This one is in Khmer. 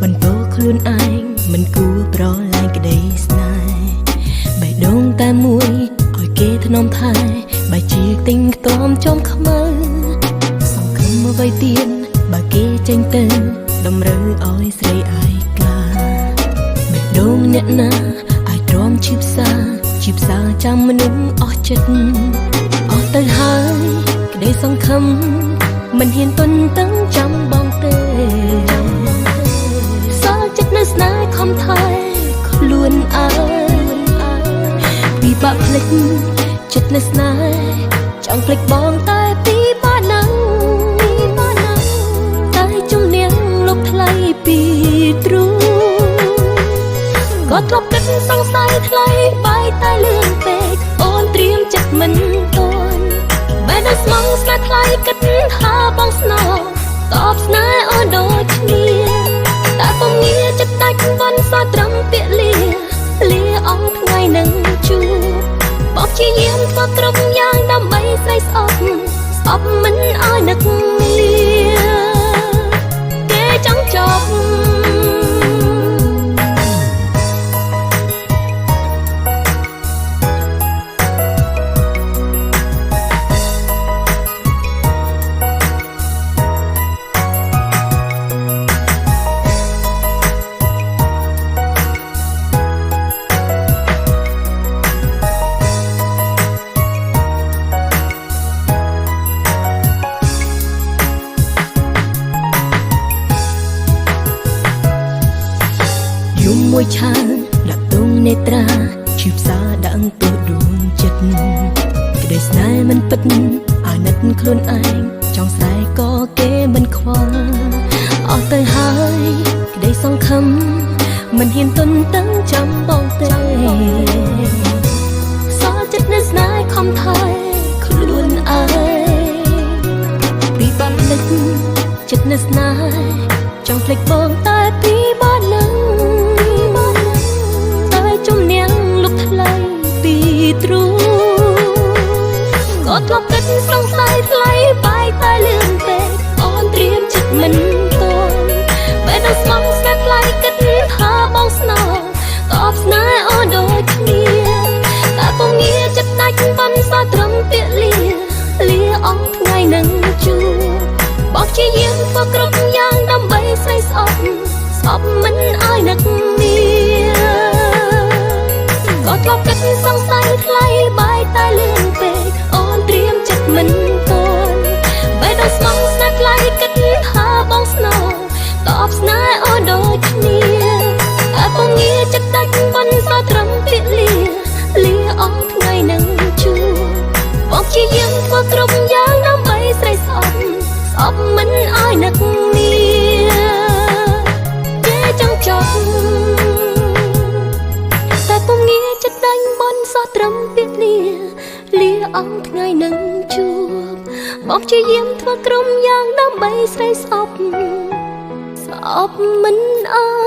បន្ទោខ្លួនឯងមិនគួរប្រឡែងក្តីស្នេហ៍បេះដូងតែមួយឲ្យគេថ្នមថែបែជាទិញខ្ទាំចំខ្មៅសង្ឃឹមអ្វីទៀតបើគេចេញទៅតម្រូវឲ្យស្រីឯកាបេះដូងអ្នកណាឲ្យទ្រាំជាផ្សាចាំមនុស្សអស់ចិត្តអស់ទៅហើយក្តីសង្ឃឹមមិនហ៊ានទន់តឹងចាំបងទេសល់ចិត្តនៅស្នេហ៍ខំថែខ្លួនឯងពីបាក់ភ្លេចចិត្តនៅស្នេហ៍ចង់ភ្លេចបងតែពីបាក់ហ្នឹងតែជំនះលុបថ្លៃពីទ្រូងក៏ធ្លាប់គិតសង្ស័យថ្លៃបាយតែលឿនពេកអូនត្រៀមចិត្តមិនទាន់បែរនៅស្មងស្នេហ៍ថ្លៃគិតថាបងស្នើតបស្នេហ៍អូនដូចគ្នាតែពុំងារចិត្តដាច់បន់សោះត្រឹមពាក្យលាអង្គថ្ងៃនឹងជួបបបជាយាមធ្វើគ្រប់យ៉ាងដើម្បីស្រីស្អប់មិនឲ្យនឹកងារគេចង់ចប់មួយឆាដាក់ទងនេត្រាឈឺផ្សាដាក់ទូដួងចិត្តក្តីស្នេហ៍មិនពិតអាណិតខ្លួនឯងចង់ស្រែកក៏គេមិនខ្វល់អស់ទៅហើយក្តីសង្ឃឹមមិនហ៊ានទន់តឹងចាំបងទេសល់ចិត្តនៅស្នេហ៍ខំថែខ្លួនឯងពីបាក់ភ្លេចចិត្តនៅស្នេហ៍ចង់ភ្លេចបងតែពីបាក់នឹងទ្រូងក៏ធ្លាប់គិតសង្ស័យថ្លៃបាយតែលឿនពេកអូនត្រៀមចិត្តមិនទាន់បែរនៅស្មងស្នេហ៍ថ្លៃគិតថាបងស្នើតបស្នេហ៍អូនដូចគ្នាតែពុំងារចិត្តដាច់បន់សោះត្រឹមពាក្យលាអង្គថ្ងៃនឹងជួបបបជាយាមធ្វើគ្រប់យ៉ាងដើម្បីស្រីស្អប់មិនឲ្យនឹកងារក៏ធ្លាប់គិតសង្ស័យថ្លៃបាយតែលឿនពេកអូនត្រៀមចិត្តមិនទាន់បែរនៅស្មងស្នេហ៍ថ្លៃគិតថាបងស្នើតបស្នេហ៍អូនដូចគ្នាតែពុំងារចិត្តដាច់បន់សោះត្រឹមពាក្យលាអង្គថ្ងៃនឹងជួបបងជាយាមធ្វើគ្រប់យ៉ាងដើម្បីស្រីស្អប់មិនឲ្យនឹកងារគេចង់ចប់ពុំងារចិត្តដាញ់បន់សោះត្រឹមពាក្យលាអង្គថ្ងៃនឹងជួបបងជាយាមធ្វើក្រុមយ៉ាងដើម្បីស្រីស្អប់មិនអើ